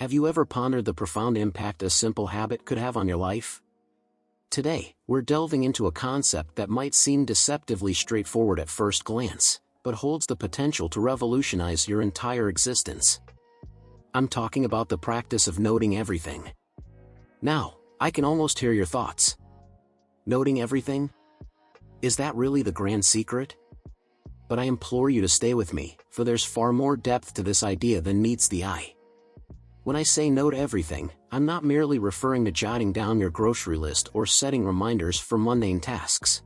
Have you ever pondered the profound impact a simple habit could have on your life? Today, we're delving into a concept that might seem deceptively straightforward at first glance, but holds the potential to revolutionize your entire existence. I'm talking about the practice of noting everything. Now, I can almost hear your thoughts. Noting everything? Is that really the grand secret? But I implore you to stay with me, for there's far more depth to this idea than meets the eye. When I say note everything, I'm not merely referring to jotting down your grocery list or setting reminders for mundane tasks.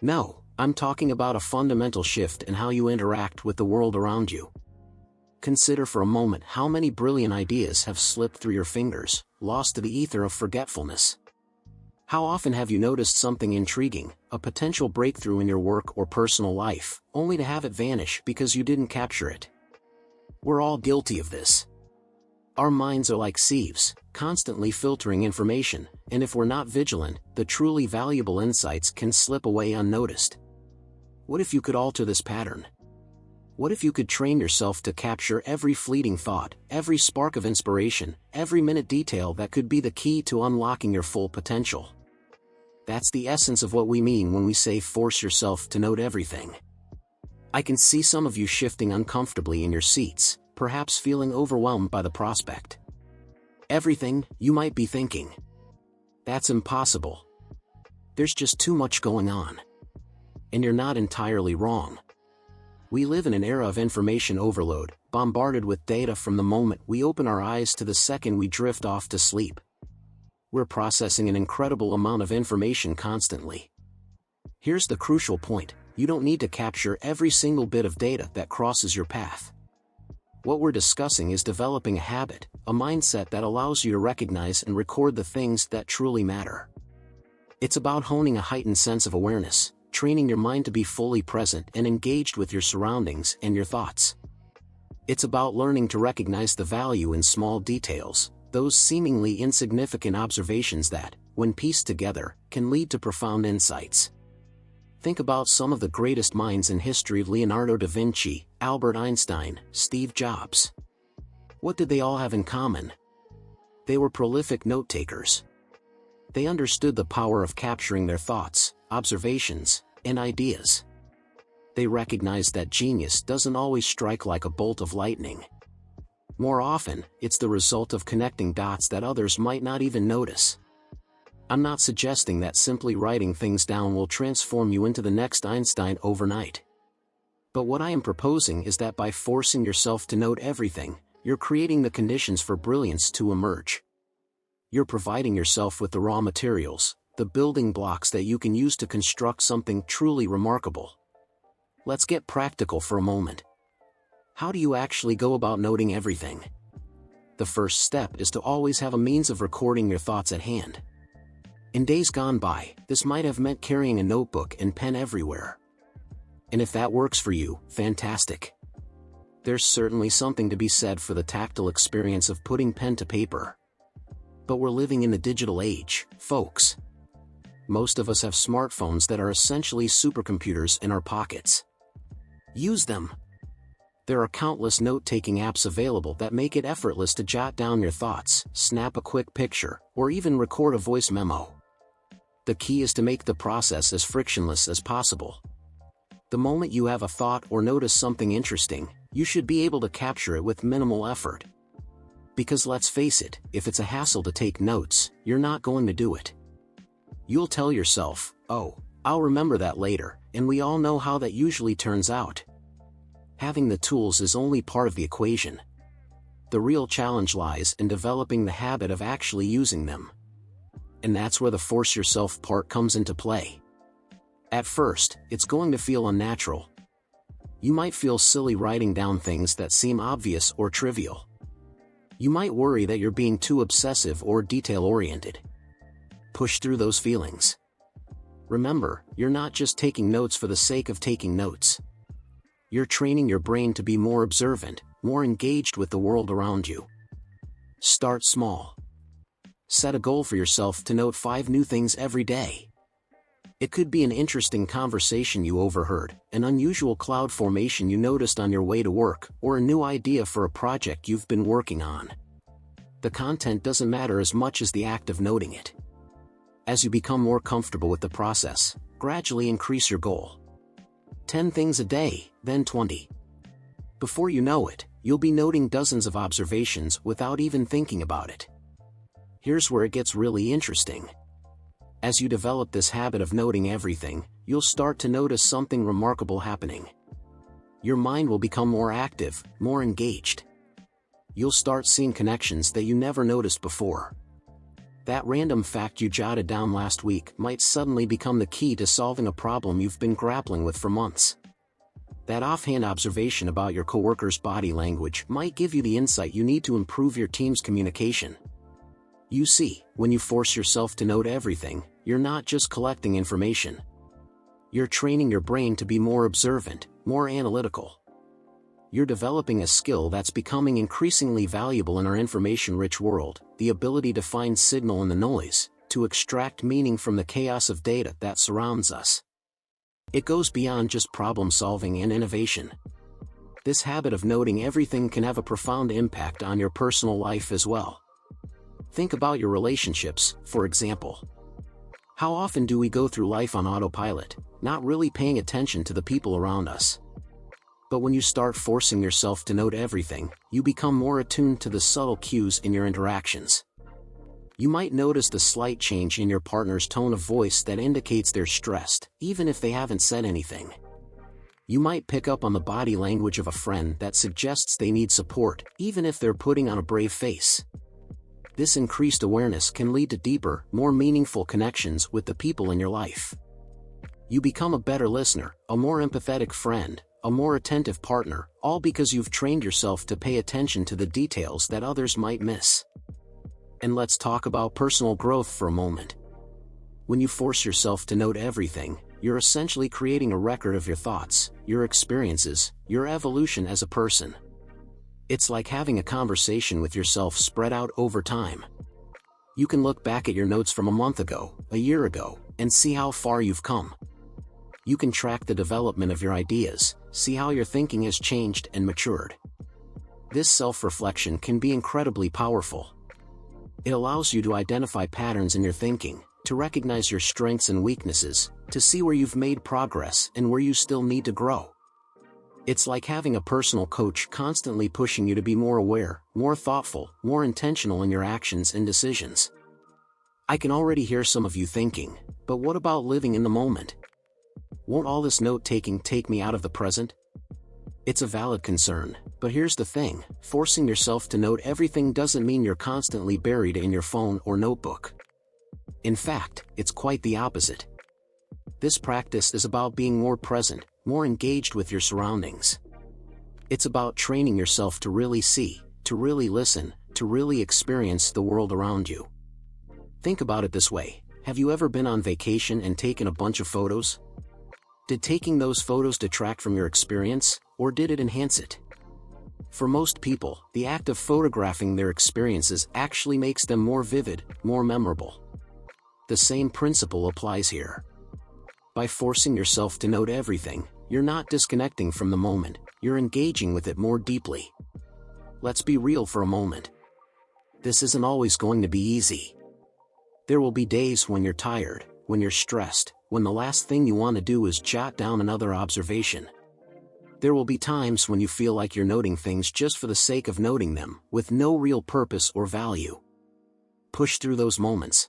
No, I'm talking about a fundamental shift in how you interact with the world around you. Consider for a moment how many brilliant ideas have slipped through your fingers, lost to the ether of forgetfulness. How often have you noticed something intriguing, a potential breakthrough in your work or personal life, only to have it vanish because you didn't capture it? We're all guilty of this. Our minds are like sieves, constantly filtering information, and if we're not vigilant, the truly valuable insights can slip away unnoticed. What if you could alter this pattern? What if you could train yourself to capture every fleeting thought, every spark of inspiration, every minute detail that could be the key to unlocking your full potential? That's the essence of what we mean when we say force yourself to note everything. I can see some of you shifting uncomfortably in your seats, perhaps feeling overwhelmed by the prospect. Everything, you might be thinking. That's impossible. There's just too much going on. And you're not entirely wrong. We live in an era of information overload, bombarded with data from the moment we open our eyes to the second we drift off to sleep. We're processing an incredible amount of information constantly. Here's the crucial point: you don't need to capture every single bit of data that crosses your path. What we're discussing is developing a habit, a mindset that allows you to recognize and record the things that truly matter. It's about honing a heightened sense of awareness, training your mind to be fully present and engaged with your surroundings and your thoughts. It's about learning to recognize the value in small details, those seemingly insignificant observations that, when pieced together, can lead to profound insights. Think about some of the greatest minds in history: Leonardo da Vinci, Albert Einstein, Steve Jobs. What did they all have in common? They were prolific note-takers. They understood the power of capturing their thoughts, observations, and ideas. They recognized that genius doesn't always strike like a bolt of lightning. More often, it's the result of connecting dots that others might not even notice. I'm not suggesting that simply writing things down will transform you into the next Einstein overnight. But what I am proposing is that by forcing yourself to note everything, you're creating the conditions for brilliance to emerge. You're providing yourself with the raw materials, the building blocks that you can use to construct something truly remarkable. Let's get practical for a moment. How do you actually go about noting everything? The first step is to always have a means of recording your thoughts at hand. In days gone by, this might have meant carrying a notebook and pen everywhere. And if that works for you, fantastic. There's certainly something to be said for the tactile experience of putting pen to paper. But we're living in the digital age, folks. Most of us have smartphones that are essentially supercomputers in our pockets. Use them. There are countless note-taking apps available that make it effortless to jot down your thoughts, snap a quick picture, or even record a voice memo. The key is to make the process as frictionless as possible. The moment you have a thought or notice something interesting, you should be able to capture it with minimal effort. Because let's face it, if it's a hassle to take notes, you're not going to do it. You'll tell yourself, "Oh, I'll remember that later," and we all know how that usually turns out. Having the tools is only part of the equation. The real challenge lies in developing the habit of actually using them. And that's where the force yourself part comes into play. At first, it's going to feel unnatural. You might feel silly writing down things that seem obvious or trivial. You might worry that you're being too obsessive or detail-oriented. Push through those feelings. Remember, you're not just taking notes for the sake of taking notes. You're training your brain to be more observant, more engaged with the world around you. Start small. Set a goal for yourself to note 5 new things every day. It could be an interesting conversation you overheard, an unusual cloud formation you noticed on your way to work, or a new idea for a project you've been working on. The content doesn't matter as much as the act of noting it. As you become more comfortable with the process, gradually increase your goal. 10 things a day, then 20. Before you know it, you'll be noting dozens of observations without even thinking about it. Here's where it gets really interesting. As you develop this habit of noting everything, you'll start to notice something remarkable happening. Your mind will become more active, more engaged. You'll start seeing connections that you never noticed before. That random fact you jotted down last week might suddenly become the key to solving a problem you've been grappling with for months. That offhand observation about your coworker's body language might give you the insight you need to improve your team's communication. You see, when you force yourself to note everything, you're not just collecting information. You're training your brain to be more observant, more analytical. You're developing a skill that's becoming increasingly valuable in our information-rich world, the ability to find signal in the noise, to extract meaning from the chaos of data that surrounds us. It goes beyond just problem-solving and innovation. This habit of noting everything can have a profound impact on your personal life as well. Think about your relationships, for example. How often do we go through life on autopilot, not really paying attention to the people around us? But when you start forcing yourself to note everything, you become more attuned to the subtle cues in your interactions. You might notice the slight change in your partner's tone of voice that indicates they're stressed, even if they haven't said anything. You might pick up on the body language of a friend that suggests they need support, even if they're putting on a brave face. This increased awareness can lead to deeper, more meaningful connections with the people in your life. You become a better listener, a more empathetic friend, a more attentive partner, all because you've trained yourself to pay attention to the details that others might miss. And let's talk about personal growth for a moment. When you force yourself to note everything, you're essentially creating a record of your thoughts, your experiences, your evolution as a person. It's like having a conversation with yourself spread out over time. You can look back at your notes from a month ago, a year ago, and see how far you've come. You can track the development of your ideas, see how your thinking has changed and matured. This self-reflection can be incredibly powerful. It allows you to identify patterns in your thinking, to recognize your strengths and weaknesses, to see where you've made progress and where you still need to grow. It's like having a personal coach constantly pushing you to be more aware, more thoughtful, more intentional in your actions and decisions. I can already hear some of you thinking, but what about living in the moment? Won't all this note-taking take me out of the present? It's a valid concern, but here's the thing, forcing yourself to note everything doesn't mean you're constantly buried in your phone or notebook. In fact, it's quite the opposite. This practice is about being more present, more engaged with your surroundings. It's about training yourself to really see, to really listen, to really experience the world around you. Think about it this way, have you ever been on vacation and taken a bunch of photos? Did taking those photos detract from your experience, or did it enhance it? For most people, the act of photographing their experiences actually makes them more vivid, more memorable. The same principle applies here. By forcing yourself to note everything, you're not disconnecting from the moment, you're engaging with it more deeply. Let's be real for a moment. This isn't always going to be easy. There will be days when you're tired, when you're stressed, when the last thing you want to do is jot down another observation. There will be times when you feel like you're noting things just for the sake of noting them, with no real purpose or value. Push through those moments.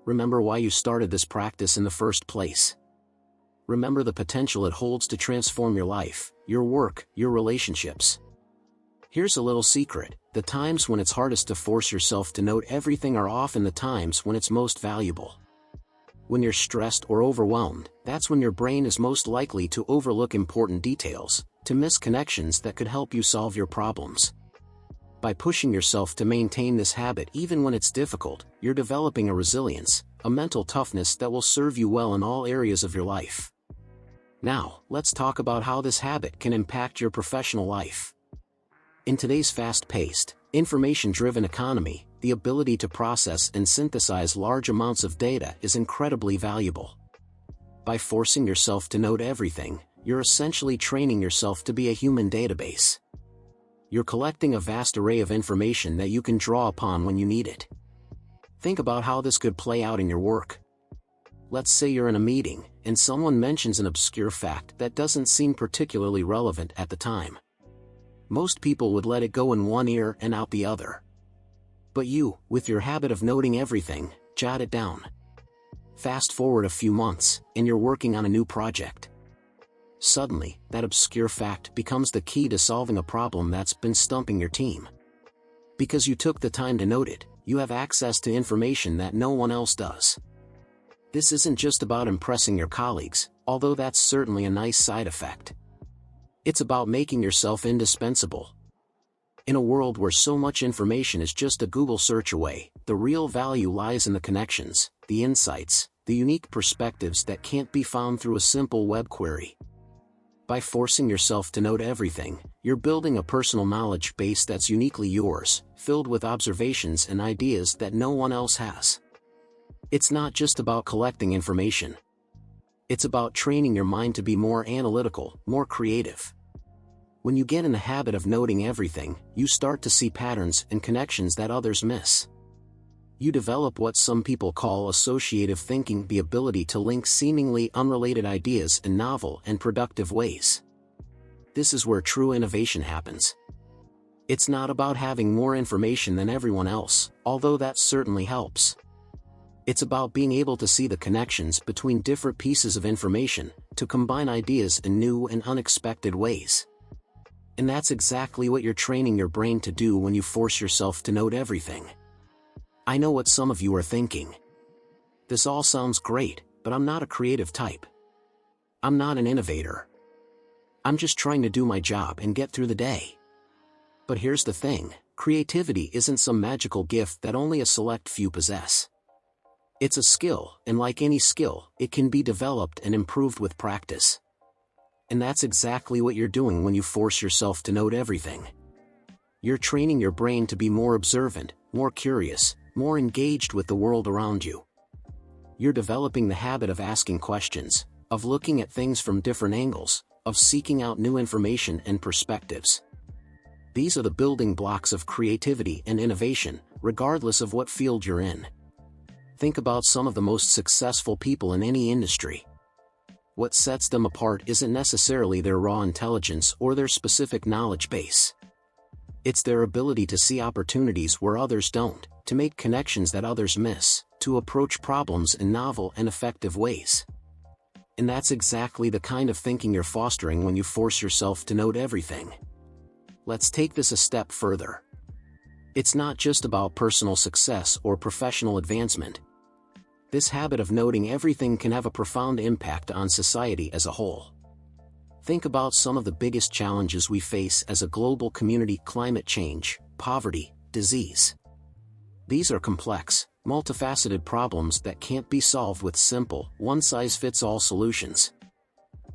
Remember why you started this practice in the first place. Remember the potential it holds to transform your life, your work, your relationships. Here's a little secret, the times when it's hardest to force yourself to note everything are often the times when it's most valuable. When you're stressed or overwhelmed, that's when your brain is most likely to overlook important details, to miss connections that could help you solve your problems. By pushing yourself to maintain this habit even when it's difficult, you're developing a resilience, a mental toughness that will serve you well in all areas of your life. Now, let's talk about how this habit can impact your professional life. In today's fast-paced, information-driven economy, the ability to process and synthesize large amounts of data is incredibly valuable. By forcing yourself to note everything, you're essentially training yourself to be a human database. You're collecting a vast array of information that you can draw upon when you need it. Think about how this could play out in your work. Let's say you're in a meeting, and someone mentions an obscure fact that doesn't seem particularly relevant at the time. Most people would let it go in one ear and out the other. But you, with your habit of noting everything, jot it down. Fast forward a few months, and you're working on a new project. Suddenly, that obscure fact becomes the key to solving a problem that's been stumping your team. Because you took the time to note it, you have access to information that no one else does. This isn't just about impressing your colleagues, although that's certainly a nice side effect. It's about making yourself indispensable. In a world where so much information is just a Google search away, the real value lies in the connections, the insights, the unique perspectives that can't be found through a simple web query. By forcing yourself to note everything, you're building a personal knowledge base that's uniquely yours, filled with observations and ideas that no one else has. It's not just about collecting information. It's about training your mind to be more analytical, more creative. When you get in the habit of noting everything, you start to see patterns and connections that others miss. You develop what some people call associative thinking, the ability to link seemingly unrelated ideas in novel and productive ways. This is where true innovation happens. It's not about having more information than everyone else, although that certainly helps. It's about being able to see the connections between different pieces of information, to combine ideas in new and unexpected ways. And that's exactly what you're training your brain to do when you force yourself to note everything. I know what some of you are thinking. This all sounds great, but I'm not a creative type. I'm not an innovator. I'm just trying to do my job and get through the day. But here's the thing, creativity isn't some magical gift that only a select few possess. It's a skill, and like any skill, it can be developed and improved with practice. And that's exactly what you're doing when you force yourself to note everything. You're training your brain to be more observant, more curious, more engaged with the world around you. You're developing the habit of asking questions, of looking at things from different angles, of seeking out new information and perspectives. These are the building blocks of creativity and innovation, regardless of what field you're in. Think about some of the most successful people in any industry. What sets them apart isn't necessarily their raw intelligence or their specific knowledge base. It's their ability to see opportunities where others don't, to make connections that others miss, to approach problems in novel and effective ways. And that's exactly the kind of thinking you're fostering when you force yourself to note everything. Let's take this a step further. It's not just about personal success or professional advancement. This habit of noting everything can have a profound impact on society as a whole. Think about some of the biggest challenges we face as a global community: climate change, poverty, disease. These are complex, multifaceted problems that can't be solved with simple, one-size-fits-all solutions.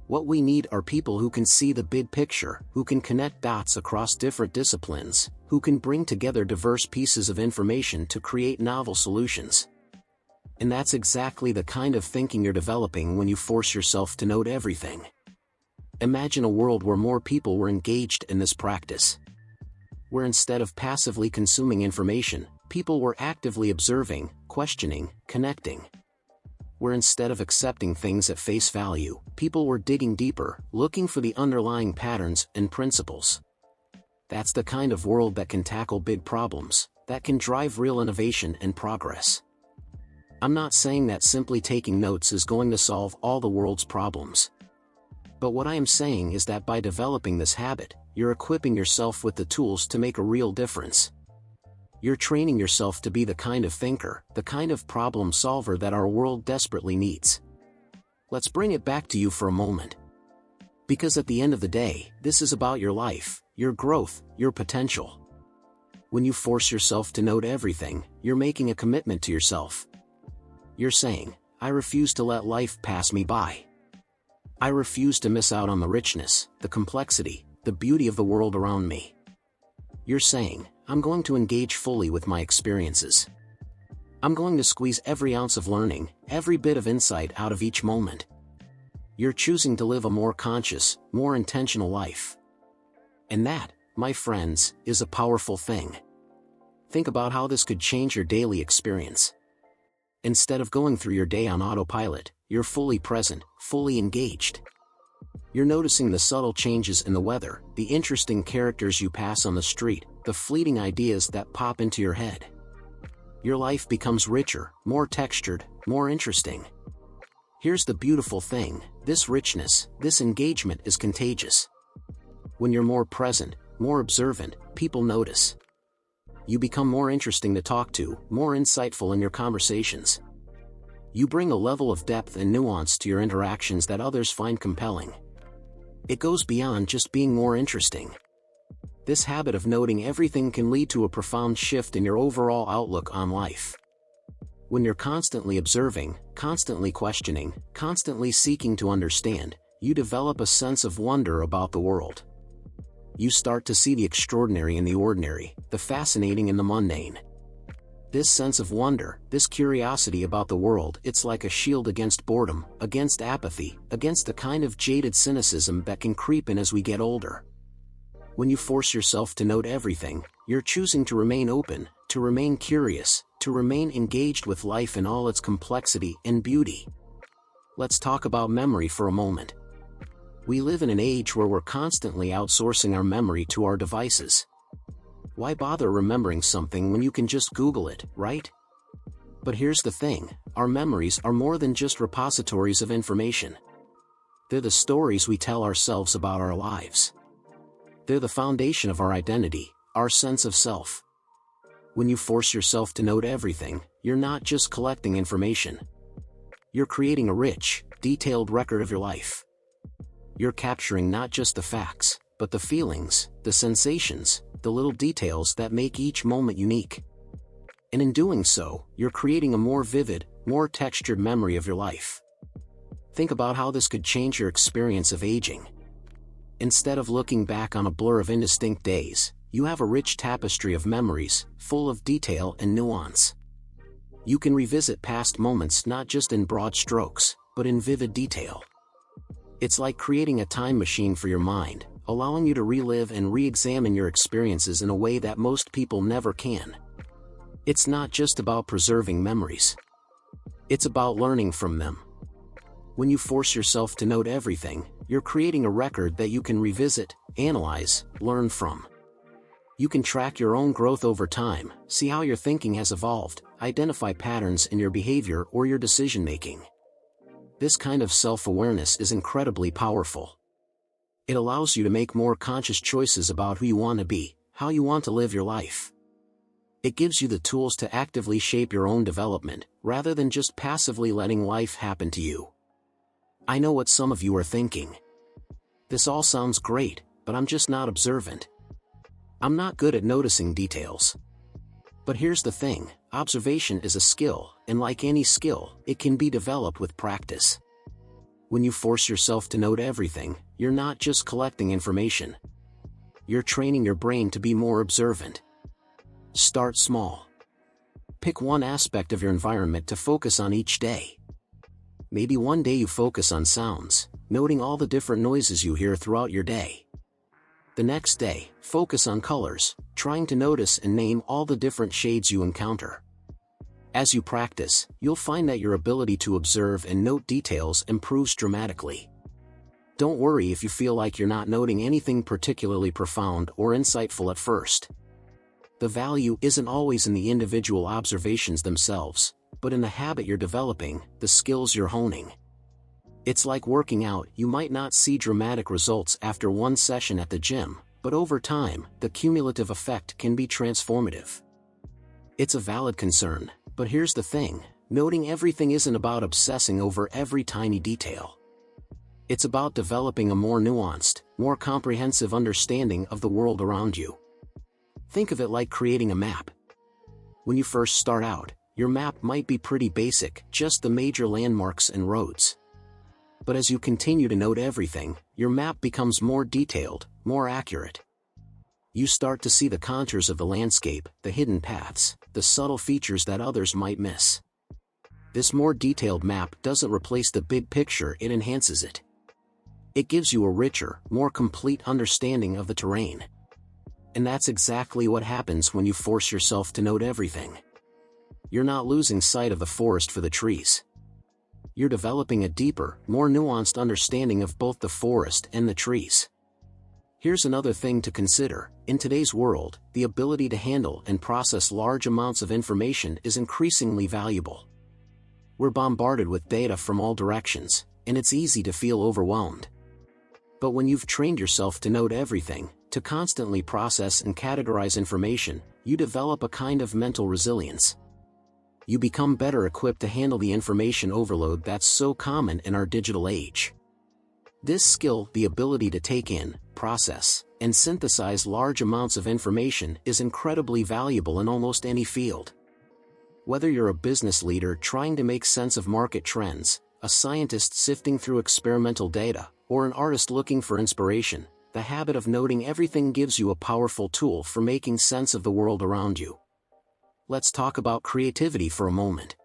What we need are people who can see the big picture, who can connect dots across different disciplines, who can bring together diverse pieces of information to create novel solutions. And that's exactly the kind of thinking you're developing when you force yourself to note everything. Imagine a world where more people were engaged in this practice. Where instead of passively consuming information, people were actively observing, questioning, connecting. Where instead of accepting things at face value, people were digging deeper, looking for the underlying patterns and principles. That's the kind of world that can tackle big problems, that can drive real innovation and progress. I'm not saying that simply taking notes is going to solve all the world's problems. But what I am saying is that by developing this habit, you're equipping yourself with the tools to make a real difference. You're training yourself to be the kind of thinker, the kind of problem solver that our world desperately needs. Let's bring it back to you for a moment. Because at the end of the day, this is about your life, your growth, your potential. When you force yourself to note everything, you're making a commitment to yourself. You're saying, I refuse to let life pass me by. I refuse to miss out on the richness, the complexity, the beauty of the world around me. You're saying, I'm going to engage fully with my experiences. I'm going to squeeze every ounce of learning, every bit of insight out of each moment. You're choosing to live a more conscious, more intentional life. And that, my friends, is a powerful thing. Think about how this could change your daily experience. Instead of going through your day on autopilot, you're fully present, fully engaged. You're noticing the subtle changes in the weather, the interesting characters you pass on the street, the fleeting ideas that pop into your head. Your life becomes richer, more textured, more interesting. Here's the beautiful thing: this richness, this engagement is contagious. When you're more present, more observant, people notice. You become more interesting to talk to, more insightful in your conversations. You bring a level of depth and nuance to your interactions that others find compelling. It goes beyond just being more interesting. This habit of noting everything can lead to a profound shift in your overall outlook on life. When you're constantly observing, constantly questioning, constantly seeking to understand, you develop a sense of wonder about the world. You start to see the extraordinary in the ordinary, the fascinating in the mundane. This sense of wonder, this curiosity about the world, it's like a shield against boredom, against apathy, against the kind of jaded cynicism that can creep in as we get older. When you force yourself to note everything, you're choosing to remain open, to remain curious, to remain engaged with life in all its complexity and beauty. Let's talk about memory for a moment. We live in an age where we're constantly outsourcing our memory to our devices. Why bother remembering something when you can just Google it, right? But here's the thing: our memories are more than just repositories of information. They're the stories we tell ourselves about our lives. They're the foundation of our identity, our sense of self. When you force yourself to note everything, you're not just collecting information. You're creating a rich, detailed record of your life. You're capturing not just the facts, but the feelings, the sensations, the little details that make each moment unique. And in doing so, you're creating a more vivid, more textured memory of your life. Think about how this could change your experience of aging. Instead of looking back on a blur of indistinct days, you have a rich tapestry of memories, full of detail and nuance. You can revisit past moments not just in broad strokes, but in vivid detail. It's like creating a time machine for your mind, allowing you to relive and re-examine your experiences in a way that most people never can. It's not just about preserving memories. It's about learning from them. When you force yourself to note everything, you're creating a record that you can revisit, analyze, learn from. You can track your own growth over time, see how your thinking has evolved, identify patterns in your behavior or your decision-making. This kind of self-awareness is incredibly powerful. It allows you to make more conscious choices about who you want to be, how you want to live your life. It gives you the tools to actively shape your own development, rather than just passively letting life happen to you. I know what some of you are thinking. This all sounds great, but I'm just not observant. I'm not good at noticing details. But here's the thing: observation is a skill, and like any skill, it can be developed with practice. When you force yourself to note everything, you're not just collecting information. You're training your brain to be more observant. Start small. Pick one aspect of your environment to focus on each day. Maybe one day you focus on sounds, noting all the different noises you hear throughout your day. The next day, focus on colors, trying to notice and name all the different shades you encounter. As you practice, you'll find that your ability to observe and note details improves dramatically. Don't worry if you feel like you're not noting anything particularly profound or insightful at first. The value isn't always in the individual observations themselves, but in the habit you're developing, the skills you're honing. It's like working out: you might not see dramatic results after one session at the gym, but over time, the cumulative effect can be transformative. It's a valid concern, but here's the thing: noting everything isn't about obsessing over every tiny detail. It's about developing a more nuanced, more comprehensive understanding of the world around you. Think of it like creating a map. When you first start out, your map might be pretty basic, just the major landmarks and roads. But as you continue to note everything, your map becomes more detailed, more accurate. You start to see the contours of the landscape, the hidden paths, the subtle features that others might miss. This more detailed map doesn't replace the big picture, it enhances it. It gives you a richer, more complete understanding of the terrain. And that's exactly what happens when you force yourself to note everything. You're not losing sight of the forest for the trees. You're developing a deeper, more nuanced understanding of both the forest and the trees. Here's another thing to consider. In today's world, the ability to handle and process large amounts of information is increasingly valuable. We're bombarded with data from all directions, and it's easy to feel overwhelmed. But when you've trained yourself to note everything, to constantly process and categorize information, you develop a kind of mental resilience. You become better equipped to handle the information overload that's so common in our digital age. This skill, the ability to take in, process, and synthesize large amounts of information, is incredibly valuable in almost any field. Whether you're a business leader trying to make sense of market trends, a scientist sifting through experimental data, or an artist looking for inspiration, the habit of noting everything gives you a powerful tool for making sense of the world around you. Let's talk about creativity for a moment.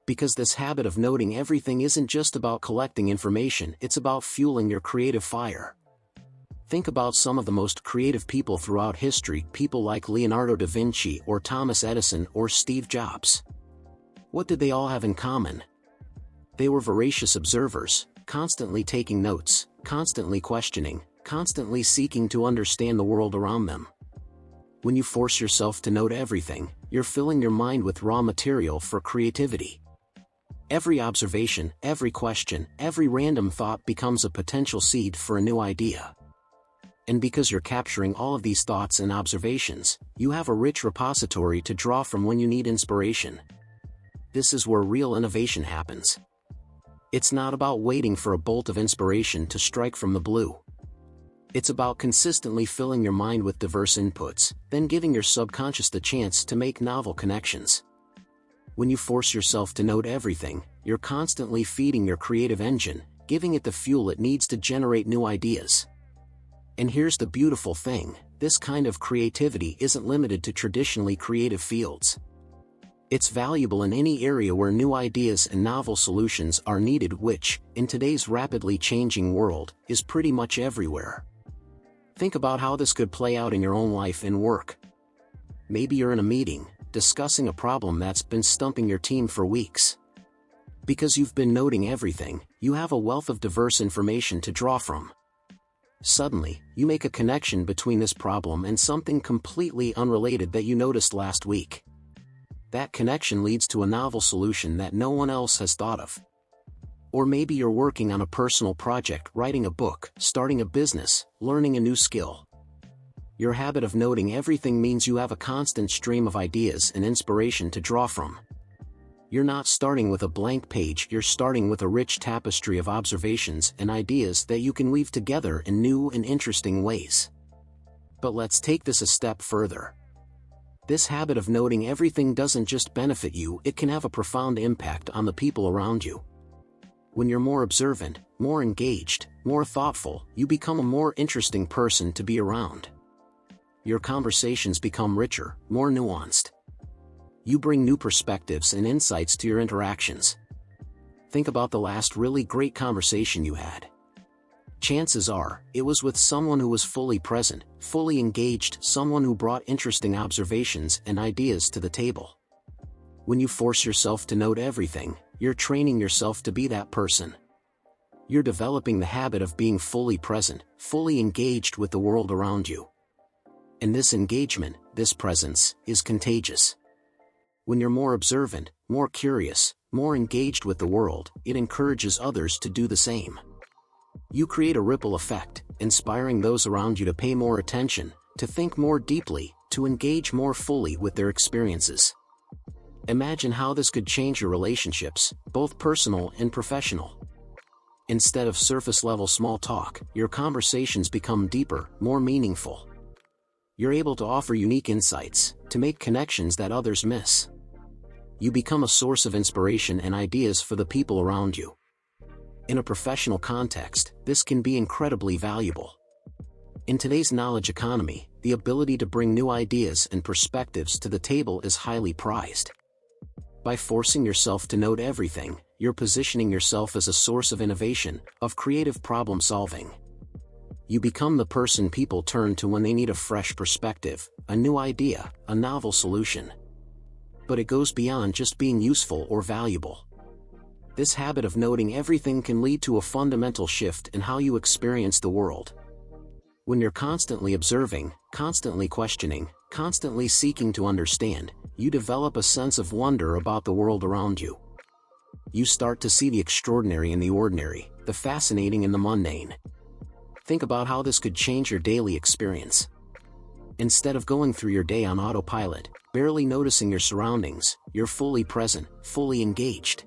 Because this habit of noting everything isn't just about collecting information, it's about fueling your creative fire. Think about some of the most creative people throughout history, people like Leonardo da Vinci or Thomas Edison or Steve Jobs. What did they all have in common? They were voracious observers, constantly taking notes, constantly questioning, constantly seeking to understand the world around them. When you force yourself to note everything, you're filling your mind with raw material for creativity. Every observation, every question, every random thought becomes a potential seed for a new idea. And because you're capturing all of these thoughts and observations, you have a rich repository to draw from when you need inspiration. This is where real innovation happens. It's not about waiting for a bolt of inspiration to strike from the blue. It's about consistently filling your mind with diverse inputs, then giving your subconscious the chance to make novel connections. When you force yourself to note everything, you're constantly feeding your creative engine, giving it the fuel it needs to generate new ideas. And here's the beautiful thing, this kind of creativity isn't limited to traditionally creative fields. It's valuable in any area where new ideas and novel solutions are needed, which, in today's rapidly changing world, is pretty much everywhere. Think about how this could play out in your own life and work. Maybe you're in a meeting, discussing a problem that's been stumping your team for weeks. Because you've been noting everything, you have a wealth of diverse information to draw from. Suddenly, you make a connection between this problem and something completely unrelated that you noticed last week. That connection leads to a novel solution that no one else has thought of. Or maybe you're working on a personal project, writing a book, starting a business, learning a new skill. Your habit of noting everything means you have a constant stream of ideas and inspiration to draw from. You're not starting with a blank page, you're starting with a rich tapestry of observations and ideas that you can weave together in new and interesting ways. But let's take this a step further. This habit of noting everything doesn't just benefit you, it can have a profound impact on the people around you. When you're more observant, more engaged, more thoughtful, you become a more interesting person to be around. Your conversations become richer, more nuanced. You bring new perspectives and insights to your interactions. Think about the last really great conversation you had. Chances are, it was with someone who was fully present, fully engaged, someone who brought interesting observations and ideas to the table. When you force yourself to note everything, you're training yourself to be that person. You're developing the habit of being fully present, fully engaged with the world around you. And this engagement, this presence, is contagious. When you're more observant, more curious, more engaged with the world, it encourages others to do the same. You create a ripple effect, inspiring those around you to pay more attention, to think more deeply, to engage more fully with their experiences. Imagine how this could change your relationships, both personal and professional. Instead of surface-level small talk, your conversations become deeper, more meaningful. You're able to offer unique insights, to make connections that others miss. You become a source of inspiration and ideas for the people around you. In a professional context, this can be incredibly valuable. In today's knowledge economy, the ability to bring new ideas and perspectives to the table is highly prized. By forcing yourself to note everything, you're positioning yourself as a source of innovation, of creative problem solving. You become the person people turn to when they need a fresh perspective, a new idea, a novel solution. But it goes beyond just being useful or valuable. This habit of noting everything can lead to a fundamental shift in how you experience the world. When you're constantly observing, constantly questioning, constantly seeking to understand, you develop a sense of wonder about the world around you. You start to see the extraordinary in the ordinary, the fascinating in the mundane. Think about how this could change your daily experience. Instead of going through your day on autopilot, barely noticing your surroundings, you're fully present, fully engaged.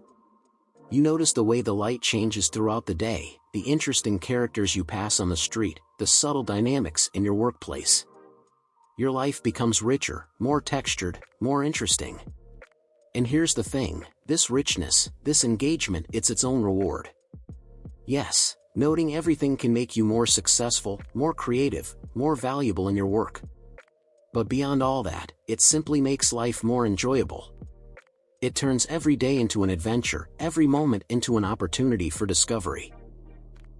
You notice the way the light changes throughout the day, the interesting characters you pass on the street, the subtle dynamics in your workplace. Your life becomes richer, more textured, more interesting. And here's the thing, this richness, this engagement, it's its own reward. Yes, noting everything can make you more successful, more creative, more valuable in your work. But beyond all that, it simply makes life more enjoyable. It turns every day into an adventure, every moment into an opportunity for discovery.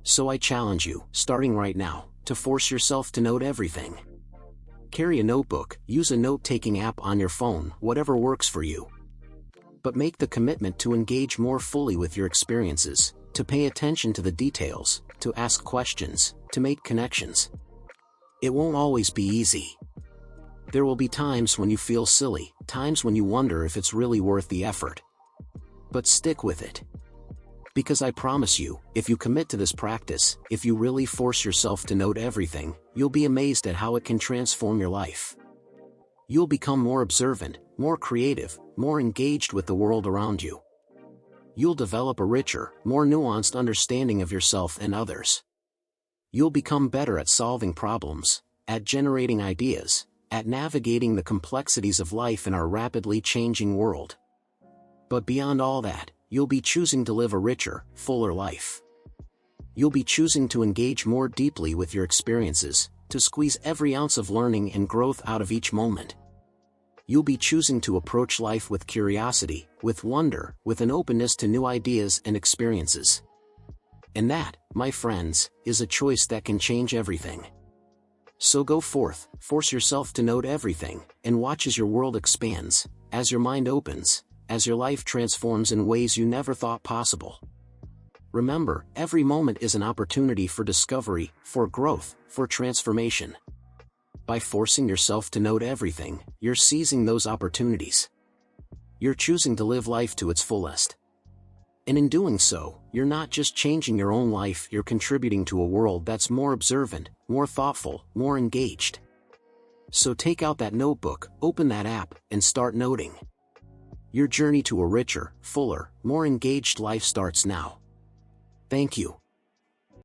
So I challenge you, starting right now, to force yourself to note everything. Carry a notebook, use a note-taking app on your phone, whatever works for you. But make the commitment to engage more fully with your experiences, to pay attention to the details, to ask questions, to make connections. It won't always be easy. There will be times when you feel silly, times when you wonder if it's really worth the effort. But stick with it. Because I promise you, if you commit to this practice, if you really force yourself to note everything, you'll be amazed at how it can transform your life. You'll become more observant, more creative, more engaged with the world around you. You'll develop a richer, more nuanced understanding of yourself and others. You'll become better at solving problems, at generating ideas, at navigating the complexities of life in our rapidly changing world. But beyond all that, you'll be choosing to live a richer, fuller life. You'll be choosing to engage more deeply with your experiences, to squeeze every ounce of learning and growth out of each moment. You'll be choosing to approach life with curiosity, with wonder, with an openness to new ideas and experiences. And that, my friends, is a choice that can change everything. So go forth, force yourself to note everything, and watch as your world expands, as your mind opens, as your life transforms in ways you never thought possible. Remember, every moment is an opportunity for discovery, for growth, for transformation. By forcing yourself to note everything, you're seizing those opportunities. You're choosing to live life to its fullest. And in doing so, you're not just changing your own life, you're contributing to a world that's more observant, more thoughtful, more engaged. So take out that notebook, open that app, and start noting. Your journey to a richer, fuller, more engaged life starts now. Thank you.